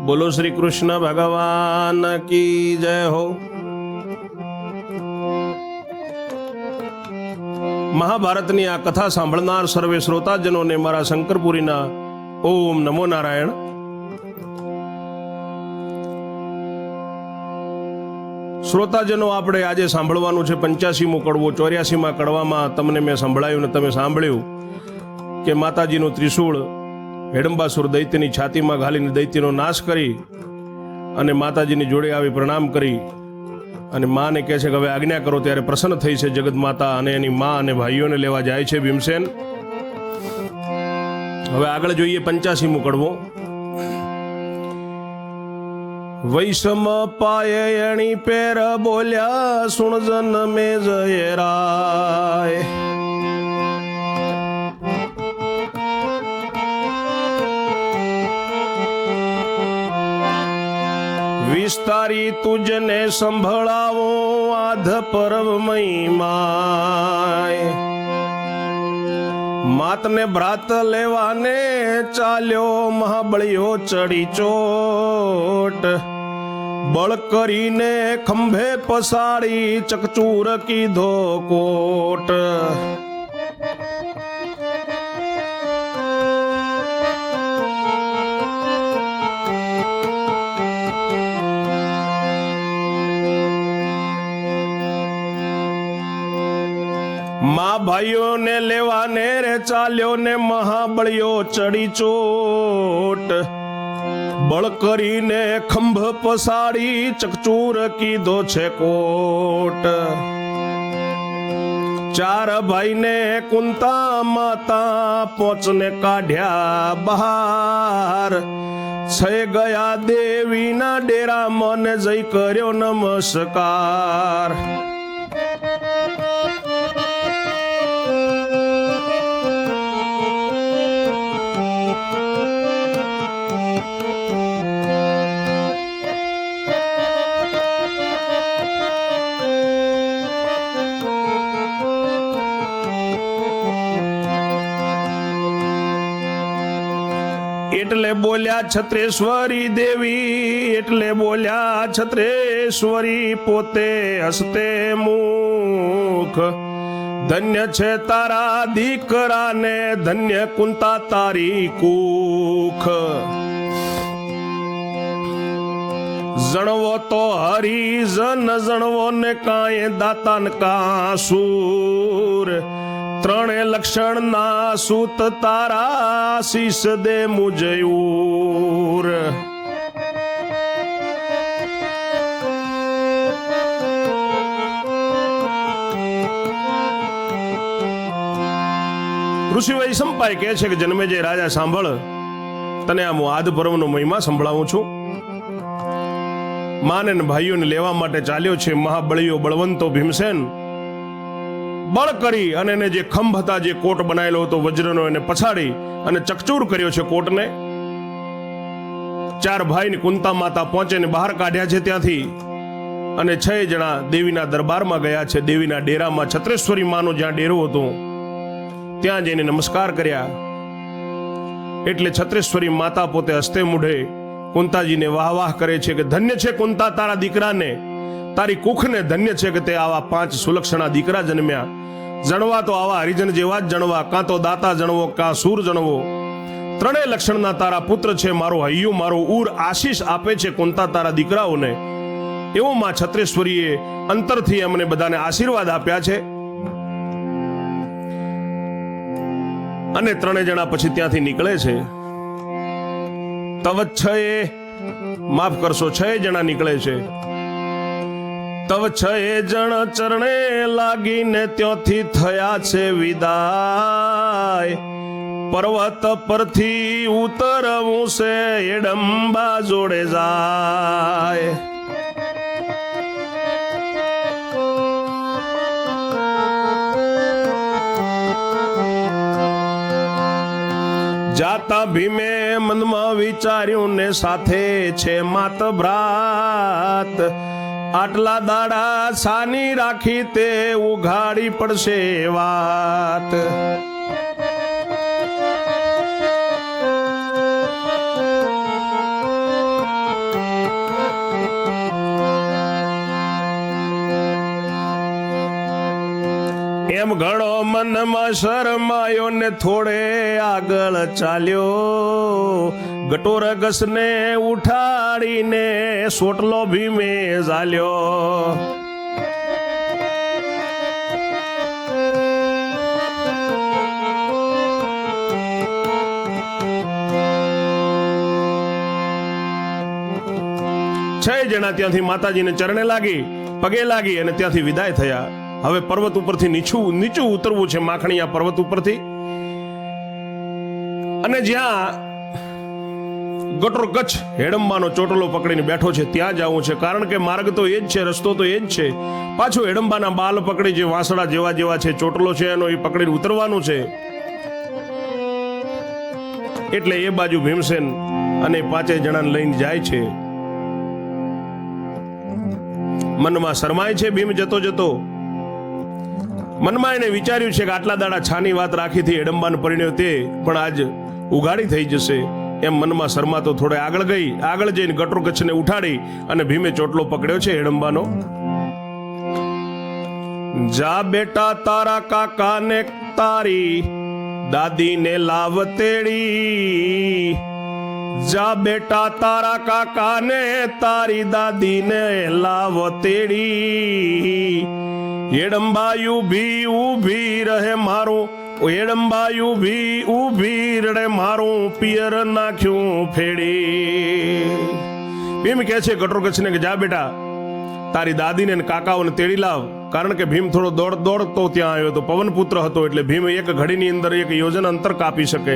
બોલો શ્રી કૃષ્ણ ભગવાન કી જય હો। મહાભારતની આ કથા સાંભળનાર સર્વે શ્રોતાજનોને મારા શંકરપુરીના ઓમ નમો નારાયણ। શ્રોતાજનો, આપણે આજે સાંભળવાનું છે 85મો કડવો। 84મા કડવામાં તમને મેં સંભળાયું ને તમે સાંભળ્યું કે માતાજીનું ત્રિશૂળ હેડંબાસુર દૈત્યની છાતીમાં ઘાલીને દૈત્યનો નાશ કરી અને માતાજીની જોડે આવી પ્રણામ કરી અને માને કહે છે કે હવે આજ્ઞા કરો। ત્યારે પ્રસન્ન થઈ છે જગત માતા અને એની મા અને ભાઈઓને લેવા જાય છે ભીમસેન। હવે આગળ જોઈએ 85મો કડવો। વૈષમ પાયે એણી પેર બોલ્યા સુણ જન મે જય રાય। વિસ્તારી તુજને સંભળાવો આધ પર્વ મહિમાય। માતને ભ્રાત લેવાને ચાલ્યો મહાબળિયો ચડી ચોટ। બળ કરીને ખંભે પસાડી ચકચૂર કીધો કોટ। મા ભાઈઓને લેવાને રે ચાલ્યો ને મહાબળિયો ચડી ચોટ। બળ કરીને ખંભ પસાડી ચકચૂર કીધો છે કોટ। ચાર ભાઈને કુંતા માતા પોચને કાઢ્યા બહાર। છે ગયા દેવીના ડેરા મને જઈ કર્યો નમસ્કાર। એટલે બોલ્યા છત્રેશ્વરી દેવી, એટલે બોલ્યા છત્રેશ્વરી પોતે હસતે મુખ। ધન્ય છે તારા દીકરાને, ધન્ય કુંતા તારી કુખ। જણવો તો હરિજન, જણવો ને કાંઈ દાતાન કાસુર। ત્રણે લક્ષણ ના સૂત તારા શીશ દે મુજયુર। ઋષિ વૈશંપાય કહે છે કે જન્મેજય રાજા સાંભળ, તને આ આદ પર્વનો મહિમા સંભળાવું છું। માને ભાઈઓને લેવા માટે ચાલ્યો છે મહાબળીયો બળવંતો ભીમસેન। બળ કરી અને એને જે ખંભ હતા, જે કોટ બનાવેલો હતો વજ્રનો, એને પછાડી અને ચકચૂર કર્યો છે કોટને। ચાર ભાઈને કુંતા માતા પહોંચે ને બહાર કાઢ્યા છે ત્યાંથી અને 6 જણા દેવીના દરબારમાં ગયા છે। દેવીના ડેરામાં છત્રેશ્વરી માનો જ્યાં ડેરો હતો ત્યાં જઈને નમસ્કાર કર્યા। એટલે છત્રેશ્વરી માતા પોતે હસ્તે મુઢે કુંતાજીને વાહ વાહ કરે છે કે ધન્ય છે કુંતા તારા દીકરાને, તારી કુખને ધન્ય છે કે તે આવા 5 સુલક્ષણા દીકરા જન્મ્યા। જણવા તો આવા હરિજન જેવા જ જણવા, કાં તો દાતા જણવો કાં સૂર જણવો। ત્રણેય લક્ષણના તારા પુત્ર છે, મારો હૈયું મારો ઉર આશીષ આપે છે કુંતા તારા દીકરાઓને। એવો માં છત્રેશ્વરીએ અંતરથી અમને બધાને આશીર્વાદ આપ્યા છે। અને 3 જણા પછી ત્યાંથી નીકળે છે। તવ 6 માફ કરશો 6 જણા નીકળે છે। તવ 6 જણ ચરણે લાગીને ત્યોથી થયા છે વિદાય। પર્વત પરથી ઉતરવું છે હેડંબા જોડે જાય। જાતા ભીમે મનમાં વિચાર્યું ને સાથે છે માત ભ્રાત। આટલા દાડા સાની રાખી તે ઉઘાડી પડશે વાત। એમ ઘણો મનમાં શરમાયો ને થોડે આગળ ચાલ્યો, ગટોરગસ ને ઉઠાડીને સોટલો ભીમે ઝાલ્યો. છ જણા ત્યાંથી માતાજીને ચરણે લાગી, પગે લાગી અને ત્યાંથી વિદાય થયા. હવે પર્વત ઉપરથી નીચું ઉતરવું છે, માખણીયા પર્વત ઉપરથી. અને જ્યાં ગટોરગચ્છ હેડંબાનો ચોટલો પકડીને બેઠો છે ત્યાં જવું છે, કારણ કે માર્ગ તો એ જ છે, રસ્તો તો એ જ છે. પાછું હેડંબાના બાલ પકડી, જે વાંસળા જેવા છે, ચોટલો છે એનો એ પકડીને ઉતરવાનું છે. એટલે એ બાજુ ભીમસેન અને 5 જણાને લઈને જાય છે. મનમાં શરમાય છે ભીમ જતો. મનમાં એને વિચાર્યું છે કે આટલા દાડા છાની વાત રાખીથી હેડંબાને પરિણ્યો તે પણ આજ ઉઘાડી થઈ જશે. એમ મનમાં શરમાતો થોડે આગળ જઈને ગટોરગચ્છને ઉઠાડી અને ભીમે ચોટલો પકડ્યો છે હેડંબાનો. જા બેટા તારા કાકાને તારી દાદીને લાવ તેડી, જા બેટા તારા કાકાને તારી દાદીને લાવ તેડી. હેડંબાયું ઊભી રહે મારું, હેડંબાયું ઊભી રડે મારું પિયર નાખ્યું ફેડી. ભીમ કહે છે ગટોરગચ્છને કે જા બેટા તારી દાદીને કાકાઓને તેડી લાવ. કારણ કે ભીમ થોડો દોડતો ત્યાં આવ્યો હતો, પવનપુત્ર હતો, એટલે ભીમ એક ઘડીની અંદર 1 યોજન અંતર કાપી શકે,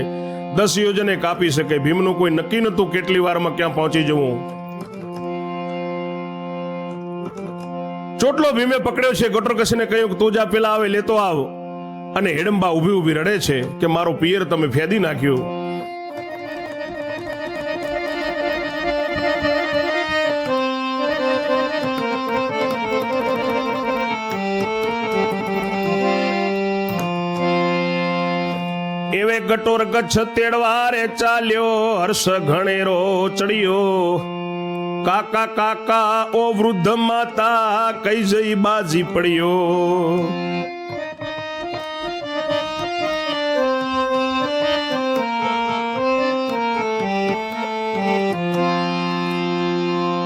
10 યોજને કાપી શકે. ભીમનું કોઈ નક્કી નતું કેટલી વારમાં ક્યાં પહોંચી જવું. ચોટલો ભીમે પકડ્યો છે. ગટોરગચ્છને કહ્યું કે તું જા પેલા આવે લેતો આવ. અને હેડંબા ઊભી રડે છે કે મારો પિયર તમે ફેદી નાખ્યું. એવે ગટોરગચ્છ તેડવારે ચાલ્યો, હર્ષ ઘણેરો ચડ્યો. કાકા ઓ વૃદ્ધ માતા કઈ જઈ બાજી પડ્યો.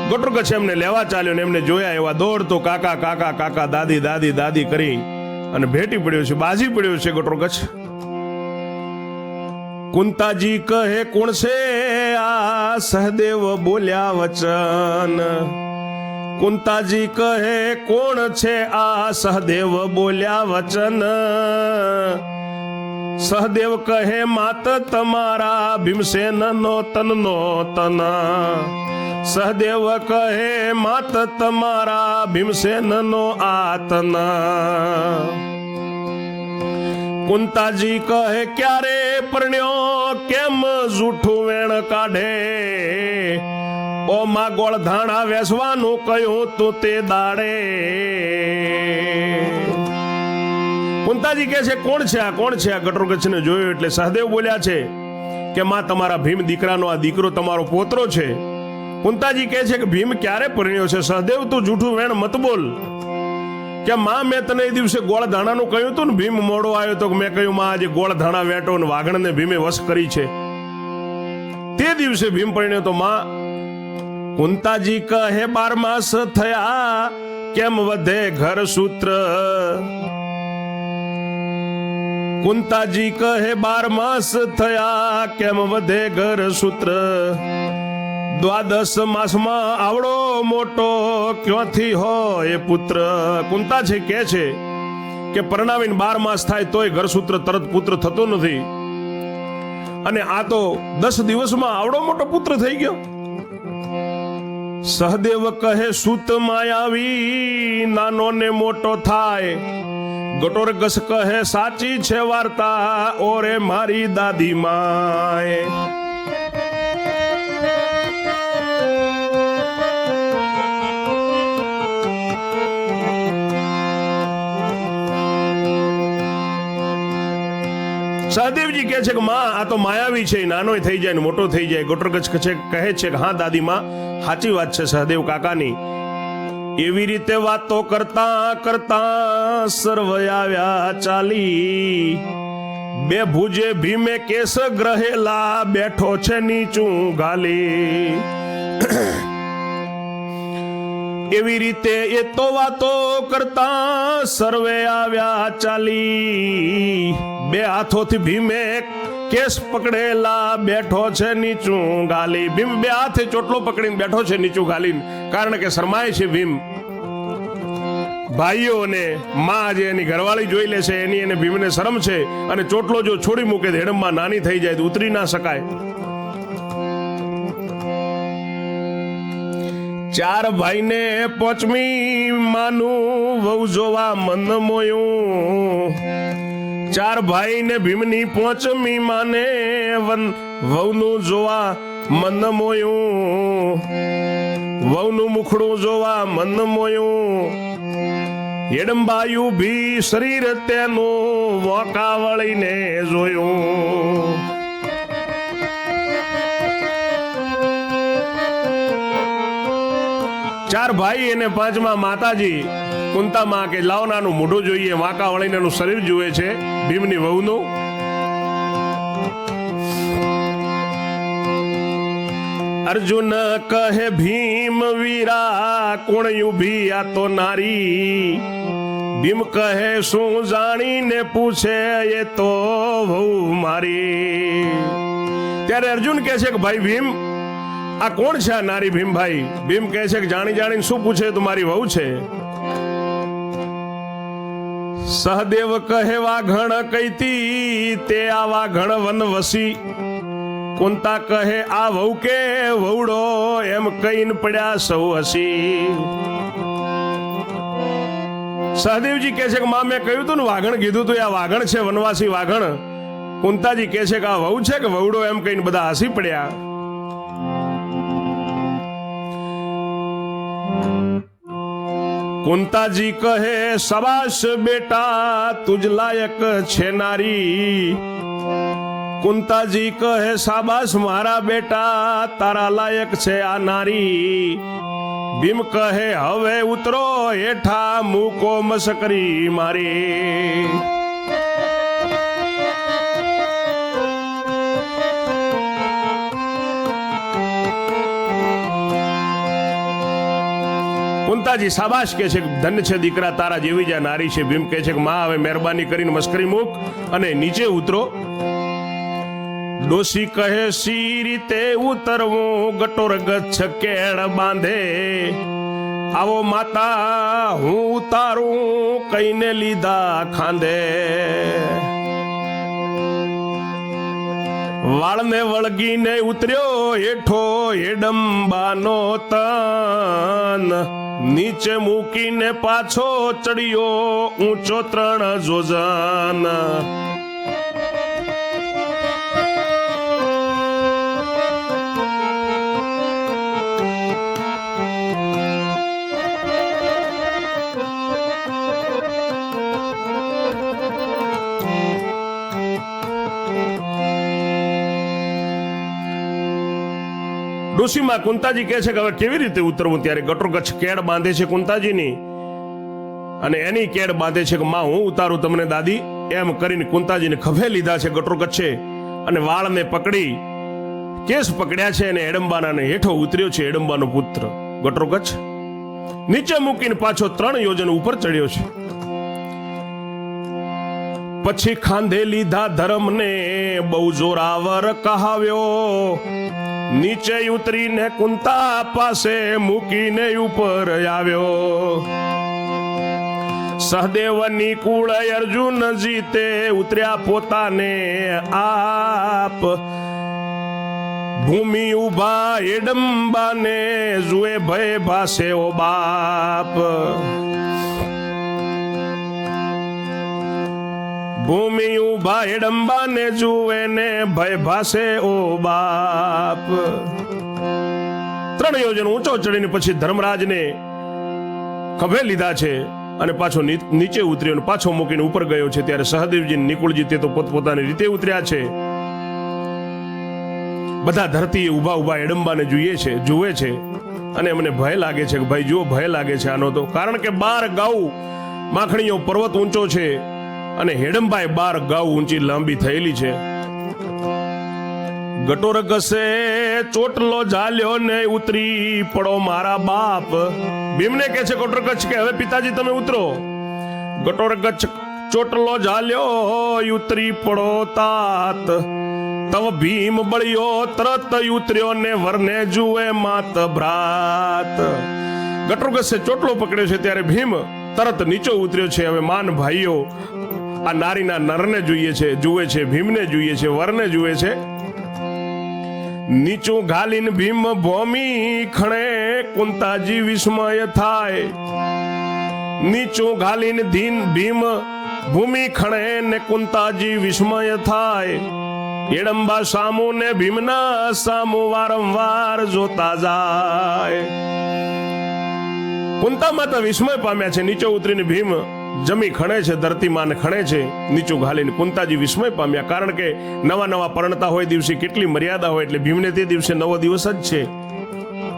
ગટોરગચ્છ એમને લેવા ચાલ્યો ને એમને જોયા એવા દોડતો કાકા દાદી કરી અને ભેટી પડ્યો છે, બાજી પડ્યો છે ગટોરગચ્છ. કુંતાજી કહે કોણ છે આ સહદેવ બોલ્યા વચન. કુંતાજી કહે કોણ છે આ સહદેવ બોલ્યા વચન. સહદેવ કહે માત તમારા ભીમસેનનો તનનો તન. સહદેવ કહે માત તમારા ભીમસેનનો આતન. કુંતાજી કહે ક્યારે પરણ્યો કેમ જૂઠું વેણ કાઢે. ઓ માં ગોળ ધાણા વેસવાનું કહ્યું તું તે દાડે. કુંતાજી કહે છે કોણ છે આ ગટોરગચ્છને જોયો એટલે સહદેવ બોલ્યા છે કે માં તમારા ભીમ દીકરાનો આ દીકરો તમારો પોતરો છે. કુંતાજી કહે છે કે ભીમ ક્યારે પરણ્યો છે. સહદેવ તું જૂઠું વેણ મત બોલ કે માં મેં તને એ દિવસે ગોળ ધાણાનું કહ્યું હતું ને ભીમ મોડો આવ્યો તો મેં કહ્યું માં આજે ગોળ ધાણા વેટો ને વાઘણને ભીમે વશ કરી છે, તે દિવસે ભીમ પરણ્યો તો માં. કુંતાજી કહે 12 માસ થયા કેમ વધે ઘર સૂત્ર. કુંતાજી કહે 12 માસ થયા કેમ વધે ઘર સૂત્ર. 12 માસમાં આવડો મોટો ક્યાંથી હોય પુત્ર. કુંતા છે કે પરણાવીને 12 માસ થાય તોય ઘરસૂત્ર તરત પુત્ર થતો નથી, અને આ તો 10 દિવસમાં આવડો મોટો પુત્ર થઈ ગયો. સહદેવ કહે સૂત માયાવી નાનો ને મોટો થાય. ગટોરગચ્છ કહે સાચી છે વાર્તા ઓરે મારી દાદી માય. સહદેવજી કહે છે કે માં આ તો માયાવી છે, નાનો થઈ જાય ને મોટો થઈ જાય. ગટોરગચ્છ કહે છે કે હા દાદી માં સાચી વાત છે સહદેવ કાકાની. એવી રીતે વાતો કરતા કરતા સર્વ આવ્યા ચાલી, બે ભુજે ભીમે કેસ ગ્रहेલા, બેઠો છે નીચું ગાલી. એવી રીતે એ તો વાતો કરતા સર્વે આવ્યા ચાલી, બે હાથોથી ભીમે કેસ પકડેલા, બેઠો છે નીચું ગાલી. ભીમ બે હાથે ચોટલો પકડીને બેઠો છે નીચું ગાલીને, કારણ કે શરમાય છે ભીમ. ભાઈઓ અને માં જે એની ઘરવાળી જોઈ લે છે, એની એને ભીમને શરમ છે, અને ચોટલો જો છોડી મૂકે તો હેડમમાં નાની થઈ જાય તો ઉતરી ના શકાય. ચાર ભાઈને પોચમી માનું વહુ જોવા મન મોયું, ચાર ભાઈને ભીમની પોચમી માને વહુનું જોવા મન મોયું, વહુનું મુખડું જોવા મન મોયું. હેડંબાયું ભી શરીર તેનું વોકા વળીને જોયું. ચાર ભાઈ અને પાંચમા માતાજી કુંતામાં કે લાવનાનું મોઢું જોઈએ, વાંકા વળીને શરીર જુએ છે ભીમની વહુનું. અર્જુન કહે ભીમ વીરા, કોણ ઉભી આ તો નારી. ભીમ કહે શું જાણીને પૂછે, એ તો વહુ મારી. ત્યારે અર્જુન કહે છે કે ભાઈ ભીમ, આ કોણ છે આ નારી? ભીમભાઈ ભીમ કહે છે કે જાણી જાણીને શું પૂછે, તમારી વહુ છે. સહદેવ કહે વાઘણ કઈતી, તે આ વાઘણ વનવસી. કુંતા કહે આ વહુ કે વહુડો, એમ કહીને પડ્યા સૌ હસી. સહદેવજી કહે છે કે માં મેં કહ્યું તું ને વાઘણ કીધું તું, આ વાઘણ છે વનવાસી વાઘણ. કુંતાજી કહે છે કે આ વહુ છે કે વહુડો, એમ કહીને બધા હસી પડ્યા. કુંતાજી કહે શાબાશ બેટા, તુજ લાયક છે નારી. કુંતાજી કહે શાબાશ મારા બેટા, તારા લાયક છે આ નારી. ભીમ કહે હવે ઉતરો હેઠા, મૂકો મસકરી મારી. કુંતાજી શાબાશ કે છે, ધન્ય છે દીકરા, તારા જેવી જ નારી છે. ભીમ કહે છે કે માં હવે મહેરબાની કરીને મસ્કરી મૂક અને નીચે ઉતરો. ડોસી કહે સી રીતે ઉતરવું, ગટોર ગચ્છ કેળ બાંધે. આવો માતા હું ઉતારું, કઈને લીધા ખાંધે. વાળને વળગીને ઉતર્યો હેઠો, હેડંબાનો તન. નીચે મૂકીને પાછો ચડ્યો, ઊંચો 3 જોજન. ડોશીમાં કુંતાજી કહે છે કે હવે કેવી રીતે ઉતરવું? ત્યારે ગટોરગચ્છ કેડ બાંધે છે કુંતાજીની, અને એની કેડ બાંધે છે કે માં હું ઉતારું તમને દાદી. એમ કરીને કુંતાજીને ખભે લીધા છે ગટોરગચ્છે, અને વાળને પકડી કેસ પકડ્યા છે, અને હેડંબાના હેઠો ઉતર્યો છે હેડંબાનો પુત્ર ગટોરગચ્છ. નીચે મૂકીને પાછો 3 યોજન ઉપર ચડ્યો છે. પછી ખાંધે લીધા ધર્મને, બહુ જોરાવર કહાવ્યો. નીચે ઉતરીને કુંતા પાસે મૂકીને ઉપર આવ્યો. સહદેવની કુળ અર્જુન જીતે, ઉતર્યા પોતાને આપ. ભૂમિ ઉભા હેડંબાને, જુએ ભય ભાસે ઓ બાપ. ભૂમિ ઉભા હેડંબાને જુએ ને, ભય ભાસે ઓ બાપ. 3 યોજન ઊંચો ચડીને પછી ધર્મરાજને ખભે લીધા છે, અને પાછો નીચે ઉતર્યો, પાછો મૂકીને ઉપર ગયો છે. ત્યારે સહદેવજી નિકુળજી તે તો પોતપોતાની રીતે ઉતર્યા છે. બધા ધરતી ઉભા ઉભા હેડંબાને જુએ છે. અને મને ભય લાગે છે કે ભાઈ જો ભય લાગે છે આનો તો, કારણ કે 12 ગાઉ માખણીઓ પર્વત ઊંચો છે અને હેડંબાએ 12 ગાઉ ઊંચી લાંબી થયેલી છે. ગટોર ગસે ચોટલો ઝાલ્યો ને ઉતરી પડો મારા બાપ. ભીમને કહે છે ગટોર ગચ્છ કે હવે પિતાજી તમે ઉતરો. ગટોર ગચ્છ ચોટલો ઝાલ્યો ઉતરી પડો તાત. તવ ભીમ બળ્યો તરત ઉતર્યો ને વરને જુએ માત ભ્રાત. ગટોર ગસે ચોટલો પકડ્યો છે ત્યારે ભીમ તરત નીચો ઉતર્યો છે. હવે માન ભાઈઓ આ નારીના નરને જુએ છે, ભીમને જુએ છે, વરને જુએ છે. નીચું ઘાલીને ભીમ ભૂમિ ખણે કુંતાજી વિસ્મય થાય. નીચું ઘાલીને ભીમ ભૂમિ ખણે ને કુંતાજી વિસ્મય થાય. હેડંબા સામુ ને ભીમના સામુ વારંવાર જોતા જાય. કુંતા માતા વિસ્મય પામ્યા છે. નીચે ઉતરીને ભીમ જમી ખણે છે, ધરતીમાન ખણે છે. નીચું ઘાલીને કુંતાજી વિસ્મય પામ્યા, કારણ કે નવા પરણતા હોય દિવસે કેટલી મર્યાદા હોય, એટલે ભીમને તે દિવસે નવો દિવસ જ છે.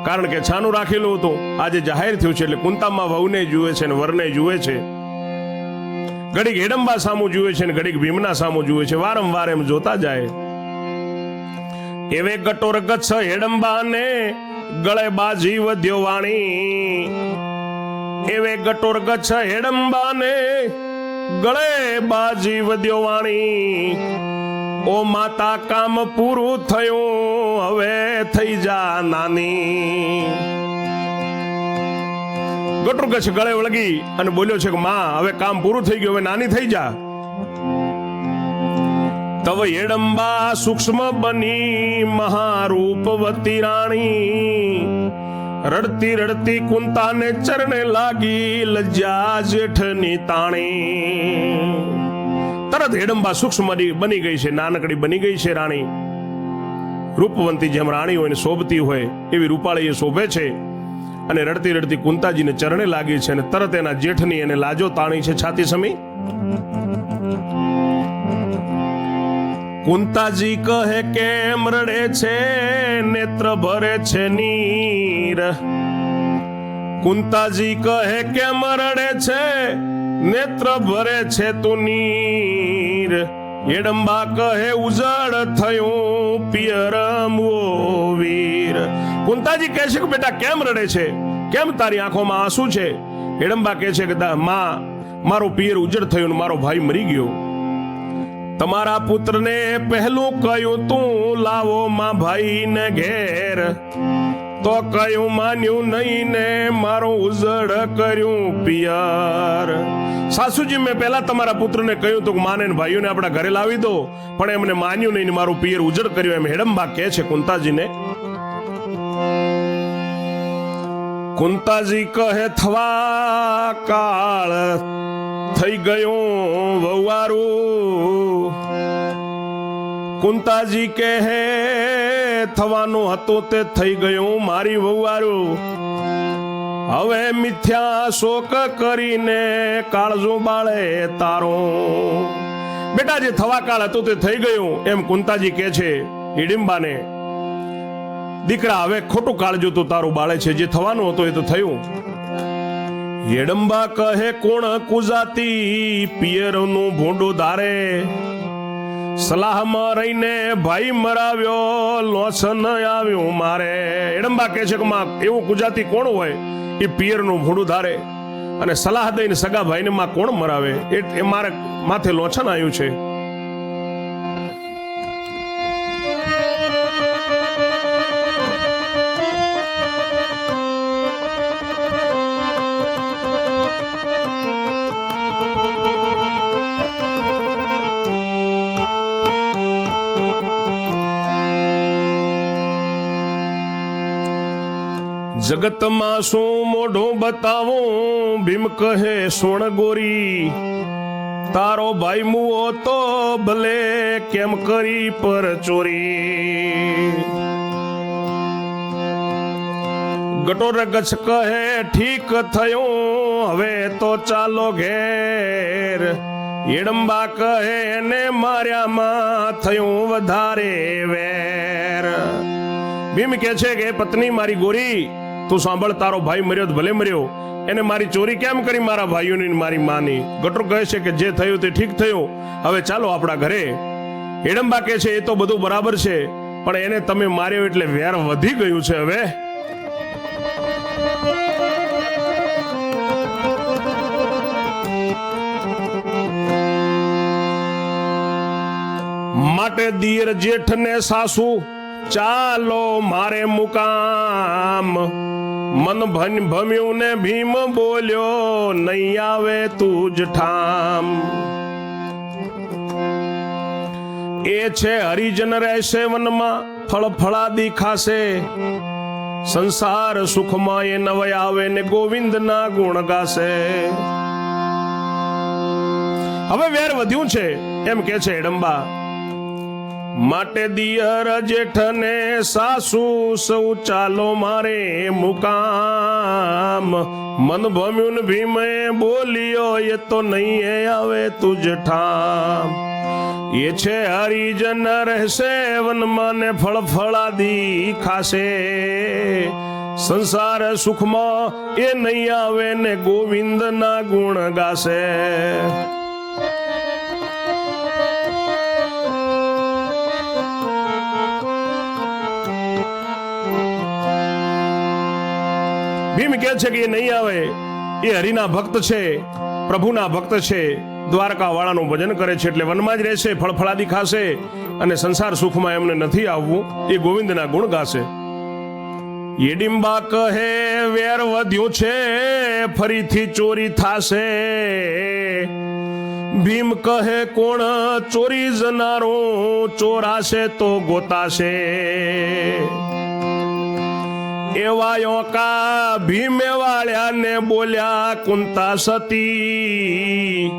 કારણ કે છાનું રાખેલું હતું, આજે જાહેર થયું છે. એટલે કુંતામાં વહુને જુએ છે ને વરને જુએ છે. ઘડીક હેડંબા સામું જુએ છે ને ઘડીક ભીમના સામું જુએ છે. વારંવાર એમ જોતા જાય. એવે ગટોર ગચ્છ હેડંબાને ગળે બાજી વધ્યો વાણી. એવે ગટોર ગચ્છ હેડંબાને ગળે બાજી વધ્યો વાણી. ઓ માતા કામ પૂરું થયું હવે થઈ જા નાની. ગટોર ગચ્છ ગળે વળગી અને બોલ્યો છે કે માં હવે કામ પૂરું થઈ ગયું, હવે નાની થઈ જા. તવ હેડંબા સૂક્ષ્મ બની મહારૂપવતી રાણી. રડતી રડતી કુંતાને ચરણે લાગી લજ્જા જેઠની તાણી. તરત હેડંબા સૂક્ષ્મ બની ગઈ છે, નાનકડી બની ગઈ છે રાણી. રૂપવંતી જેમ રાણી હોય ને શોભતી હોય એવી રૂપાળી એ શોભે છે. અને રડતી રડતી કુંતાજીને ચરણે લાગી છે અને તરત એના જેઠની એને લાજો તાણી છે છાતી સમી. કુંતાજી કહે કેમ રડે છે નેત્ર ભરે છે નીર. કુંતાજી કહે કેમ રડે છે નેત્ર ભરે છે તું નીર. હેડંબા કહે ઉજળ થયું પિયર વીર. કુંતાજી કહે છે કે બેટા કેમ રડે છે, કેમ તારી આંખોમાં આંસુ છે. હેડંબા કહે છે કે માં મારો પિયર ઉજળ થયું ને મારો ભાઈ મરી ગયો. તમારા પુત્રને પહેલું કહ્યું તું લાવો માં ભાઈ ને ઘેર. તો કયું માન્યું નહીં ને મારું ઉજળ કર્યું પિયર. સાસુજી મેં પહેલા તમારા પુત્રને કહ્યું તો માને ને ભાઈઓને આપણા ઘરે લાવી દો, પણ એમને માન્યું નહીં ને મારું પિયર ઉજળ કર્યું. એમ હેડંબા કહે છે કુંતાજીને. કુંતાજી કહે થવા કાળ થઈ ગયું વવારું. કુંતાજી કહે થવાનું હતું તે થઈ ગયું મારી વવારું. હવે મિથ્યા શોક કરીને કાળજો બાળે તારું. બેટા જે થવા કાળ હતું તે થઈ ગયું એમ કુંતાજી કહે છે હિડિંબાને. દીકરા હવે ખોટું કાળજો તો તારું બાળે છે, જે થવાનું હતું એ તો થયું. હેડંબા કહે કોણ કુજાતી પિયરનું ભૂંડું ધારે. સલાહમાં રહીને ભાઈ મરાવ્યો લોસન આવ્યું મારે. હેડંબા કહે છે કે માં એવું કુજાતી કોણ હોય એ પિયરનું ભૂંડું ધારે અને સલાહ દઈને સગા ભાઈને માં કોણ મરાવે, એ મારે માથે લોચન આવ્યું છે. જગતમાં શું મોઢું બતાવું ભીમ કહે સોણ ગોરી. તારો ભાઈ મુઓ તો ભલે કેમ કરી પર ચોરી. ગટોર ગચ્છ કહે ઠીક થયું હવે તો ચાલો ઘેર. હેડંબા કહે એને માર્યામાં થયું વધારે વેર. ભીમ કહે છે કે પત્ની મારી ગોરી તું સાંભળ, તારો ભાઈ મર્યો તો ભલે મર્યો, એને મારી ચોરી કેમ કરી મારા ભાઈઓની મારી માની? ગટુ કહે છે કે જે થયું તે ઠીક થયું, હવે ચાલો આપણા ઘરે. હિડમ્બા કહે છે એ તો બધું બરાબર છે, પણ એને તમે માર્યો એટલે વેર વધી ગયું છે. હવે માટે દીર જેઠ ને સાસુ ચાલો મારે મુકામ. મન ભમ્યું ને ભીમ બોલ્યો નહીં આવે તું જ ઠામ. એ છે હરિજન રહેશે વનમાં, ફળ ફળાદી ખાશે, સંસાર સુખમાં એ નવય આવે ને ગોવિંદ ના ગુણ ગાશે. હવે વેર વધ્યું છે એમ કે છે હિડમ્બા. માટે દિયર જેઠ ને સાસુ સૌ ચાલો મારે મુકામ. મન ભમ્યું ને ભીમે બોલ્યો એ તો નહીં આવે તુજ ઠામ. એ છે હરિજન રહેશે વનમાં ને ફળ ફળાદી ખાશે, સંસાર સુખમાં એ નહીં આવે ને ગોવિંદ ના ગુણ ગાશે. ભીમ કહે છે કે એ નહીં આવે, એ હરિના ભક્ત છે, પ્રભુના ભક્ત છે, દ્વારકા વાળાનું ભજન કરે છે, એટલે વનમાં જ રહેશે, ફળફળાદી ખાશે અને સંસાર સુખમાં એમને નથી આવવું, એ ગોવિંદના ગુણ ગાશે. હિડિંબા કહે વેર વધ્યું છે ફરીથી ચોરી થાશે. ભીમ કહે કોણ ચોરી જનારું, ચોરાશે તો ગોતાશે. એવા યોકા ભીમે વાળ્યા ને બોલ્યા કુંતા સતી,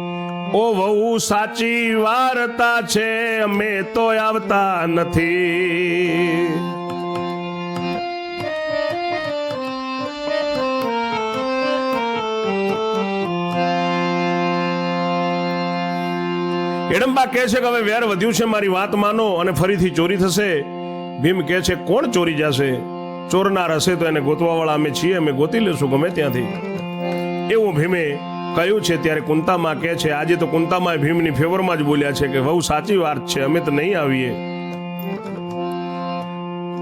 ઓ વહુ સાચી વાર્તા છે, અમે તો આવતા નથી. હિડમ્બા કહે છે કે હવે વેર વધ્યું છે, મારી વાત માનો અને ફરીથી ચોરી થશે. ભીમ કહે છે કોણ ચોરી જશે? ચોરનાર હશે તો એને ગોતવા વાળા અમે છીએ, અમે ગોતી લેશું ગમે ત્યાંથી. એવું ભીમે કહ્યું છે. ત્યારે કુંતામાં કહે છે, આજે તો કુંતામાં ભીમની ફેવરમાં જ બોલ્યા છે કે બહુ સાચી વાત છે, અમે તો નહીં આવીએ.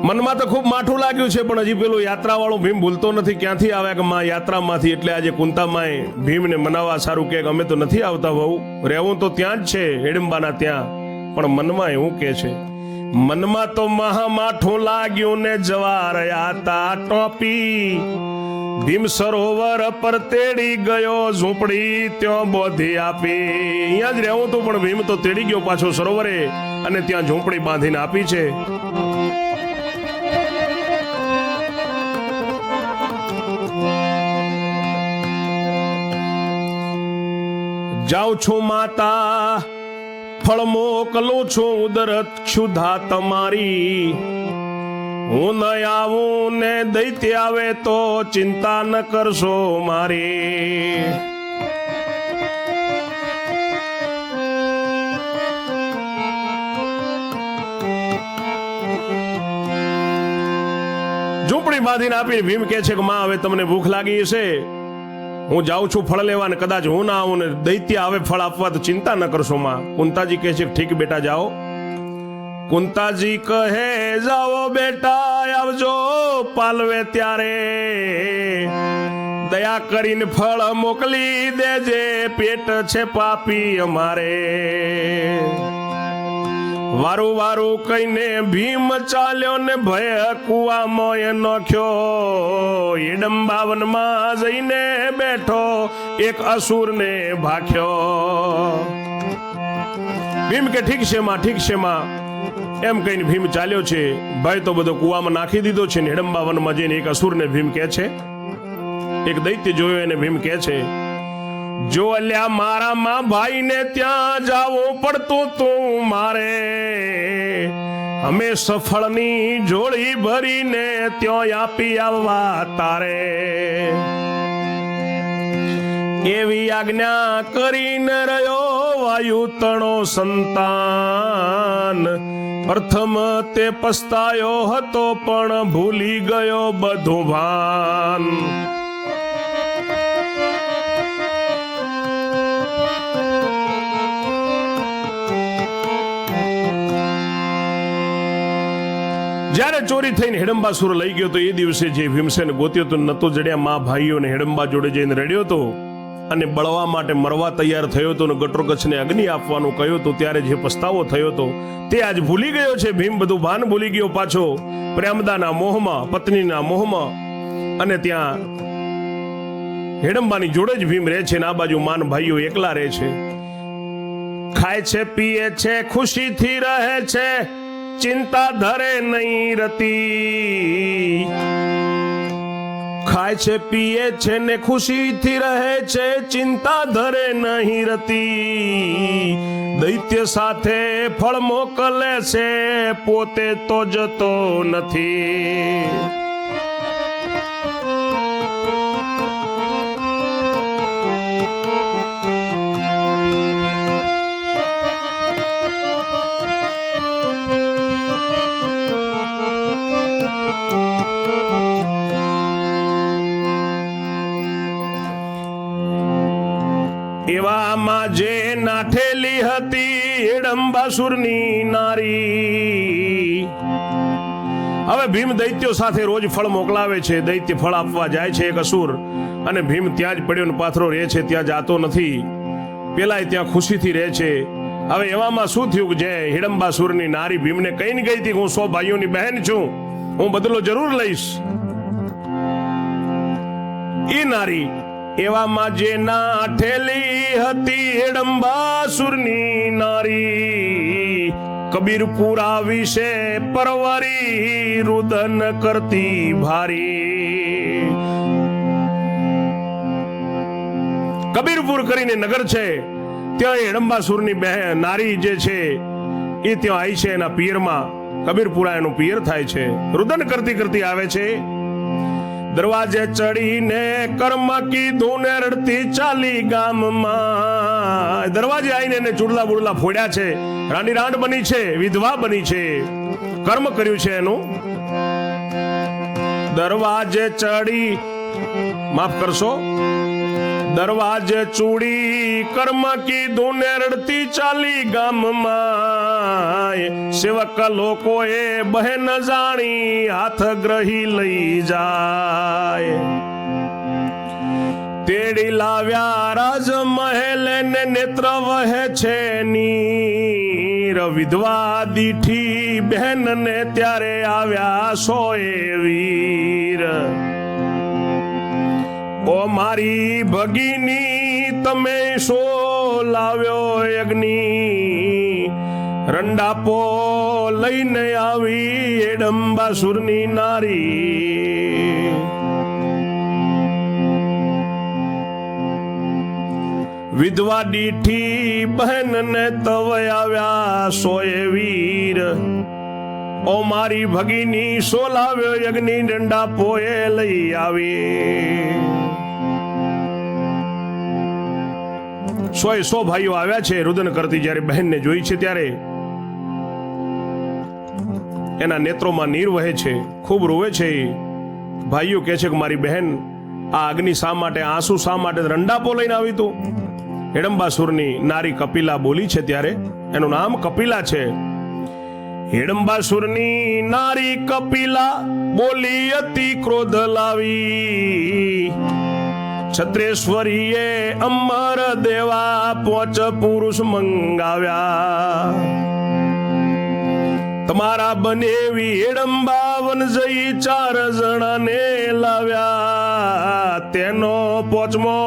મનમાં તો ખૂબ માઠું લાગ્યું છે, પણ હજી પેલું યાત્રા વાળું ભીમ ભૂલતો નથી, ક્યાંથી આવ્યા કે માં યાત્રામાંથી. એટલે આજે કુંતામાં ભીમને મનાવવા સારું કે અમે તો નથી આવતા બહુ, રહેવું તો ત્યાં જ છે હિડમ્બાના ત્યાં. પણ મનમાં એવું કે છે, મનમાં તો મહા માઠું લાગ્યું ને જવાર આતા ટોપી. ભીમ સરોવર પર તેડી ગયો ઝૂંપડી ત્યાં બોધી આપી. અહીંયા જ રહેવું હતું પણ ભીમ તો તેડી ગયો પાછો સરોવરે અને ત્યાં ઝૂંપડી બાંધીને આપી છે. જાઉં છું માતા ફળ મોકલું છું ઉદરત ક્ષુધા તમારી. હું ન આવું ને દૈત્ય આવે તો ચિંતા ન કરશો મારી. ઝૂંપડી બાંધીને આપી. ભીમ કહે છે કે માં હવે તમને ભૂખ લાગી હશે, હું જાઉં છું ફળ લેવા ને કદાચ હું ના આવું ને દૈત્ય આવે ફળ આપવા તો ચિંતા ન કરશો માં. કુંતાજી કહે છે ઠીક બેટા જાઓ. કુંતાજી કહે જાઓ બેટા આવજો પાલવે ત્યારે, દયા કરીને ફળ મોકલી દેજે પેટ છે પાપી અમારે. વારું વારું કહીને ભીમ ચાલ્યો ને ભય કુવામાં એ નોખ્યો. હિડમ્બાવનમાં જઈને બેઠો એક અસુરને ભાખ્યો. ભીમ કે ઠીક છે માં, ઠીક છે માં એમ કહીને ભીમ ચાલ્યો છે. ભય તો બધો કુવામાં નાખી દીધો છે. હિડમ્બાવનમાં જઈને એક અસુરને ભીમ કહે છે, એક દૈત્ય જોયો એને ભીમ કહે છે, જો અલ્યા મારા માં ભાઈ ને ત્યાં જાવું પડતું તું મારે. અમે સફળની જોડી ભરીને ત્યાં આપી આવવા તારે. એવી આજ્ઞા કરીને રહ્યો વાયુ તણો સંતાન. પ્રથમ તે પસ્તાયો હતો પણ ભૂલી ગયો બધું ભાન. જ્યારે ચોરી થઈને હિડમ્બાસુર લઈ ગયો તો એ દિવસે જે ભીમસેન ગોત્યો તો નતો જડ્યા મા ભાઈઓને હિડમ્બા જોડે જઈને રડ્યો તો અને બળવા માટે મરવા તૈયાર થયો તો ને ગટોરકચ્છને અગ્નિ આપવાનું કહ્યું તો ત્યારે જે પસ્તાવો થયો તો તે આજ ભૂલી ગયો છે. ભીમ બધું ભાન ભૂલી ગયો પાછો પ્રેમદાના મોહમાં, પત્નીના મોહમાં, અને ત્યાં હિડમ્બાની જોડે જ ભીમ રહે છે ને આ બાજુ માન ભાઈઓ એકલા રહે છે. ખાય છે, પીએ છે, ખુશીથી રહે છે, ચિંતા ધરે નહીં રતી. ખાય છે, પીએ છે ને ખુશીથી રહે છે, ચિંતા ધરે નહીં રતી. દૈત્ય સાથે ફળ મોકલે છે, પોતે તો જતો નથી. એવામાં જે નાઠેલી હતી હિડમ્બાસુરની નારી. હવે ભીમ દૈત્યો સાથે રોજ ફળ મોકલાવે છે. દૈત્ય ફળ આપવા જાય છે એક અસુર, અને ભીમ ત્યાં જ પડ્યો ને પાથરો રહે છે, ત્યાં જાતો નથી. પેલાય ત્યાં ખુશીથી રહે છે. હવે એવામાં શું થયું કે જે હિડમ્બાસુરની નારી ભીમને કહીને ગઈ હતી હું 100 ભાઈઓની બહેન છું, હું બદલો જરૂર લઈશ. એ નારી એવામાં જે નાઠેલી હતી હિડમ્બાસુરની નારી, કબીરપુરા વિશે પરવરી રુદન કરતી ભારી. કબીરપુર કરીને નગર છે, ત્યાં હિડમ્બાસુરની બહેન નારી જે છે એ ત્યાં આવી છે. એના પિયરમાં કબીરપુરા એનું પિયર થાય છે. રુદન કરતી કરતી આવે છે. દરવાજે ચડીને કર્મ કીધું ને રડતી ચાલી ગામમાં. દરવાજે આવીને એને ચૂડલા બુડલા ફોડ્યા છે. રાની રાંડ બની છે, વિધવા બની છે, કર્મ કર્યું છે એનું. દરવાજે ચડી, માફ કરશો, દરવાજે ચૂડી કર્મ કીધું ને રડતી ચાલી ગામમાં. સેવક લોકોએ બહેન જાણી હાથ ગ્રહી લઈ જાય. તેડી લાવ્યા રાજમહેલ ને નેત્ર વહે છે નીર. વિધવા દીઠી બહેન ને ત્યારે આવ્યા 100 વીર. ઓ મારી ભગીની તમે શો લાવ્યો અગ્નિ, રંડાપો લઈને આવી હિડમ્બાસુરની નારી. વિધવા દીઠી બહેન ને તવ આવ્યા 100 વીર. ઓ મારી ભગીની શો લાવ્યો અગ્નિ, રંડાપો એ લઈ આવી. 100 ભાઈઓ આવ્યા છે. રુદન કરતી જ્યારે બહેનને જોઈ છે ત્યારે એના નેત્રોમાં નીર વહે છે, ખૂબ રોવે છે. ભાઈઓ કહે છે કે મારી બહેન આ અગ્નિ શા માટે, આંસુ શા માટે, રંડાપો લઈને આવી તું? હિડમ્બાસુરની નારી કપિલા બોલી છે ત્યારે એનું નામ કપિલા છે. હિડમ્બાસુરની નારી કપિલા બોલી અતિ ક્રોધ લાવી. છત્રેશ્વરીએ અમર દેવા 5 પુરુષ મંગાવ્યા. તમારા બનેવી હિડમ્બા વન જઈ 4 જણાને લાવ્યા. તેનો 5મો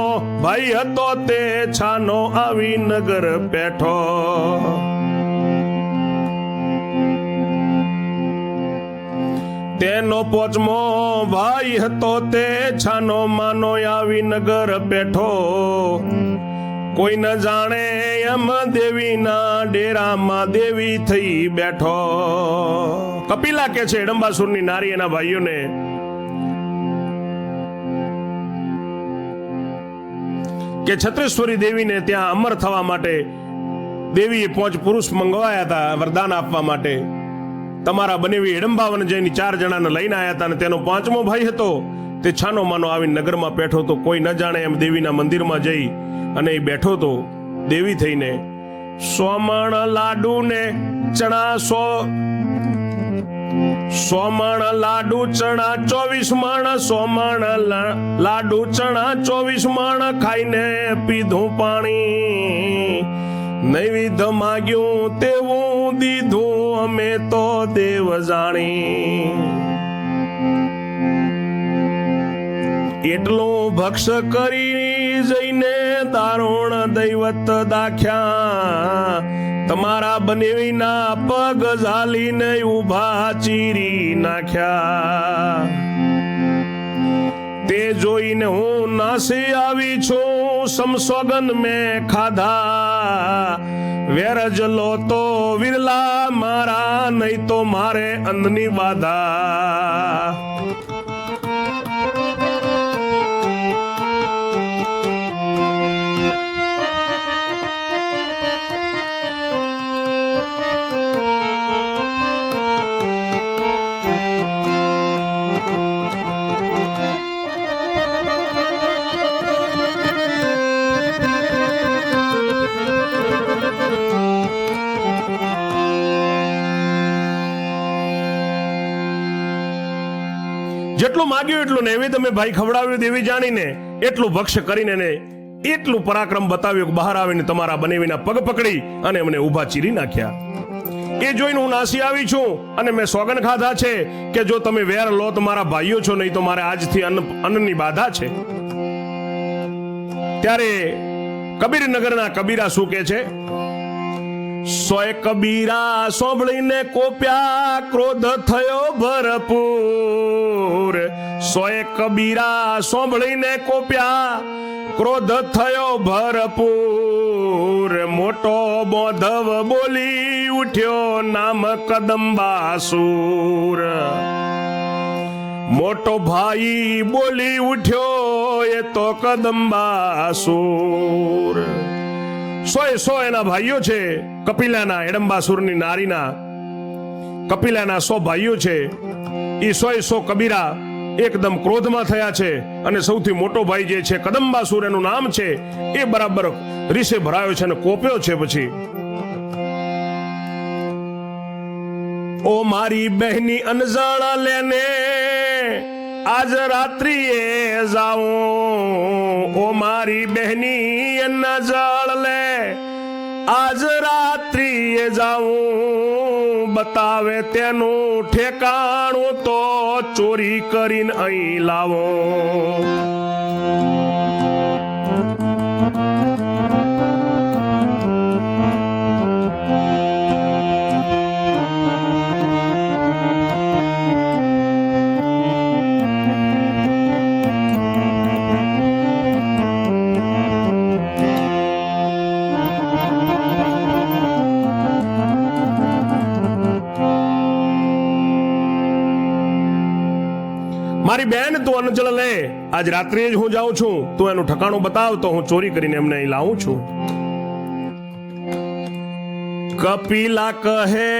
ભાઈ હતો તે છાનો આવી નગર પેઠો. તેનો 5મો ભાઈ હતો તે છાનો માનો આવી નગર પેઠો. કોઈ ન જાણે એમ દેવીના ડેરામાં દેવી થઈ બેઠો. કપિલા કે છે હિડમ્બાસુરની નારી એના ભાઈઓને કે છત્રેશ્વરી દેવીને ત્યાં અમર થવા માટે દેવીએ 5 પુરુષ મંગવાયા હતા વરદાન આપવા માટે. તમારા બનેવી હિડંબાવન જઈને 4 જણાને લઈને આવ્યા હતા, અને તેનો 5મો ભાઈ હતો તે છાનો માનો આવીને નગરમાં બેઠો તો કોઈ ન જાણે એમ દેવીના મંદિરમાં જઈ અને એ બેઠો તો દેવી થઈને 100 મણ લાડુ ને ચણા 100 મણ લાડુ ચણા 24 મણ 100 મણ લાડુ ચણા 24 મણ ખાઈને પીધું પાણી, નૈવેદ્ય માગ્યું તેવું દીધું અમે તો દેવ જાણી, એટલું ભક્ષ કરી જઈને દારૂણ દૈવત દાખ્યા, તમારા બનેવીના પગ ઝાલીને ઉભા ચીરી નાખ્યા, તે જોઈને હું નાસી આવી છું સમસોગન મેં ખાધા, વેરજ લો તો વિરલા મારા નહીં તો મારે અંધની બાધા, જેટલું માગ્યું એટલું નૈવેદ્ય તમે ભાઈ ખવડાવ્યું દેવી જાણીને, એટલું ભક્ષ કરીને ને એટલું પરાક્રમ બતાવ્યું કે બહાર આવીને તમારા બનેવીના પગ પકડી અને એમને ઊભા ચીરી નાખ્યા. એ જોઈને હું નાસી આવી છું અને મેં સોગન ખાધા છે કે જો તમે વેર લો તો મારા ભાઈઓ છો, નહીં તો મારે આજથી અન્નની બાધા છે. ત્યારે કબીરનગરના કબીરા શું કે છે? 100 કબીરા સાંભળીને કોપ્યા, ક્રોધ થયો ભરપૂર, 100 કબીરા સાંભળીને કોપ્યા, ક્રોધ થયો ભરપૂર, મોટો બોધવ બોલી ઉઠ્યો નામ કદંબાસુર, મોટો ભાઈ બોલી ઉઠ્યો એ તો કદંબાસુર. 100 એના ભાઈઓ છે, કપિલાના હિડંબાસુરની નારીના કપિલાના 100 ભાઈઓ છે. એ 100 કબીરા એકદમ ક્રોધમાં થયા છે, અને સૌથી મોટો ભાઈ જે છે કદંબાસુર એનું નામ છે, એ બરાબર રીસે ભરાયો છે અને કોપ્યો છે. પછી ઓ મારી બહેની અનજાણા લેને આજ રાત્રિએ જાઉં, ઓ મારી બહેની અનજાળ લે આજ રાત્રિએ જાઉં, બતાવે તેનું ઠેકાણું તો ચોરી કરીને અહીં લાવો. મારી બેન તું અનજળ લે, આજ રાત્રે જ હું જાઉં છું, તું એનું ઠકાણું બતાવ તો હું ચોરી કરીને એમને અહીં લાવું છું. કપિલા કહે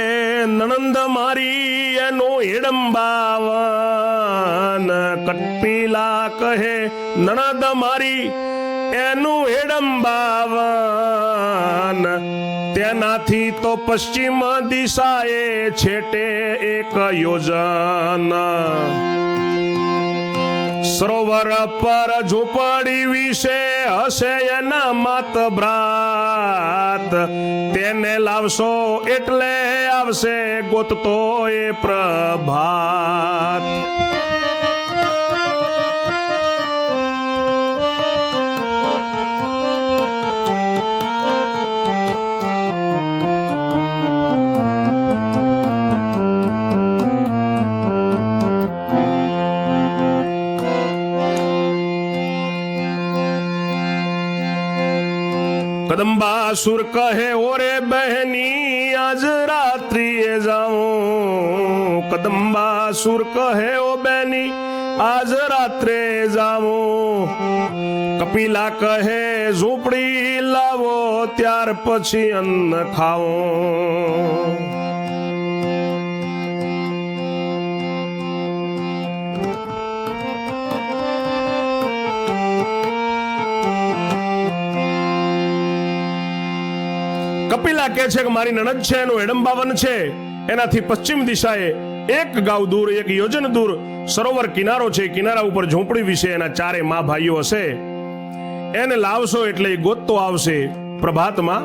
નણંદ મારી એનું હિડંબાવન, કપિલા કહે નણંદ મારી એનું હિડંબાવન, તેનાથી તો પશ્ચિમ દિશાએ છેટે એક યોજન, સરોવર પર ઝૂંપડી વિશે હશે એના માત ભ્રાત, તેને લાવશો એટલે આવશે ગોતતો એ પ્રભાત. કદંબાસુર કહે ઓરે બહેની આજ રાત્રિએ જાઉં, કદંબાસુર કહે ઓ બહેની આજ રાત્રે જાઉં, કપિલા કહે ઝૂંપડી લાવો ત્યાર પછી અન્ન ખાઓ. કપિલા કહે છે કે મારી નણદ છે, એનું એડંબાવન છે, એનાથી પશ્ચિમ દિશાએ 1 ગાવ દૂર, 1 યોજન દૂર સરોવર કિનારો છે. કિનારા ઉપર ઝૂંપડી વિશે એના 4 મા ભાઈઓ હશે. એને લાવશો એટલે એ ગોતતો આવશે. પ્રભાતમાં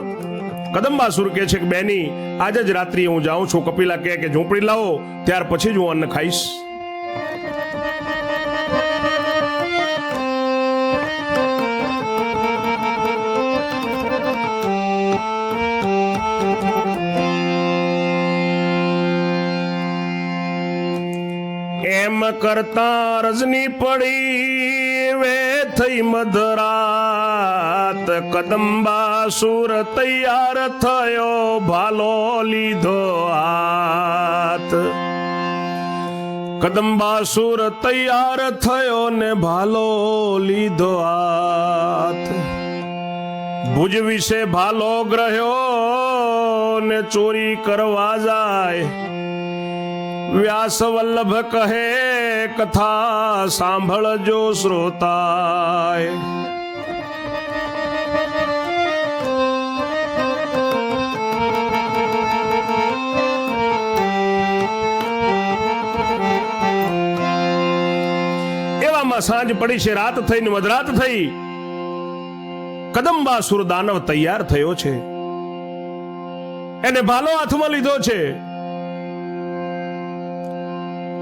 કદંબાસુર કહે છે કે બેની આજે જ રાત્રિએ હું જાઉં છું. કપિલા કહે કે ઝૂંપડી લાવો, ત્યાર પછી જ હું અન્ન ખાઈશ. એમ કરતા રજની પડી વે થઈ મધરાત. કદંબાસુર તૈયાર થયો, ભાલો લીધો હાથ. કદંબાસુર તૈયાર થયો ને ભાલો લીધો હાથ. ભુજ વિશે ભાલો ગ્રહ્યો ને ચોરી કરવા જાય. વ્યાસ વલ્લભ કહે કથા સાંભળજો શ્રોતાય. એવામાં સાંજ પડી છે, રાત થઈ ને મધરાત થઈ. કદંબાસુર દાનવ તૈયાર થયો છે, એને ભાલો હાથમાં લીધો છે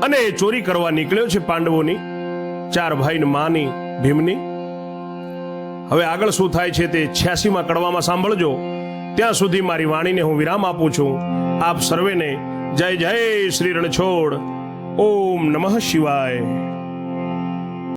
અને ચોરી કરવા નીકળ્યો છે પાંડવોની 4 ભાઈ માની, ભીમની. હવે આગળ શું થાય છે તે 86માં કડવામાં સાંભળજો. ત્યાં સુધી મારી વાણીને હું વિરામ આપું છું. આપ સર્વેને જય જય શ્રી રણછોડ. ઓમ નમઃ શિવાય.